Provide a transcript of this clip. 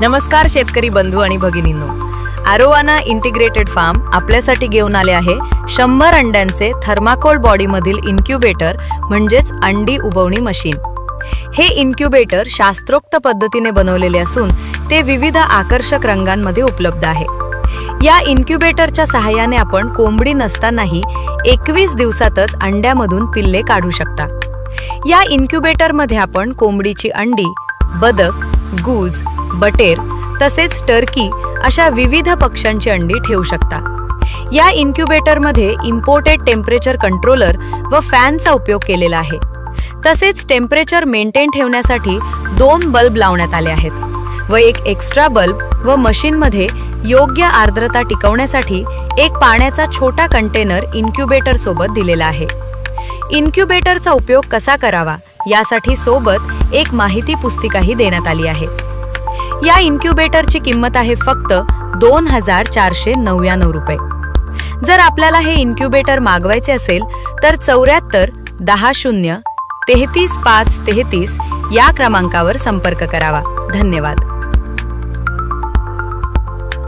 नमस्कार शेतकरी बंधू आणि भगिनींनो, आरोवाना इंटिग्रेटेड फार्म आपल्यासाठी घेऊन आले आहे 100 अंड्यांचे थर्माकोल बॉडीमधील इन्क्युबेटर म्हणजेच अंडी उबवणी मशीन। हे इन्क्युबेटर शास्त्रोक्त पद्धतीने बनवलेले असून ते विविध आकर्षक रंगांमध्ये उपलब्ध आहे। या इन्क्युबेटरच्या सहाय्याने आपण कोंबडी नसतानाही 21 दिवसातच अंड्यामधून पिल्ले काढू शकता। या इन्क्युबेटरमध्ये आपण कोंबडीची अंडी, बदक, गूज, बटेर तसेच टर्की अशा विविध पक्ष्यांची अंडी ठेवू शकता। या इन्क्युबेटरमध्ये इम्पोर्टेड टेम्परेचर कंट्रोलर व फॅनचा उपयोग केलेला आहे। तसेच टेम्परेचर मेंटेन ठेवण्यासाठी 2 बल्ब लावण्यात आले आहेत व एक एक्स्ट्रा बल्ब व मशीनमध्ये योग्य आर्द्रता टिकवण्यासाठी एक पाण्याचा छोटा कंटेनर इन्क्युबेटर सोबत दिलेला आहे। इन्क्युबेटरचा उपयोग कसा करावा यासाठी सोबत एक माहिती पुस्तिकाही देण्यात आली आहे। या इन्क्युबेटरची किंमत आहे फक्त 2499 रुपये। जर आपल्याला हे इन्क्युबेटर मागवायचे असेल तर 74 10 0 33 5 33 या क्रमांकावर संपर्क करावा। धन्यवाद।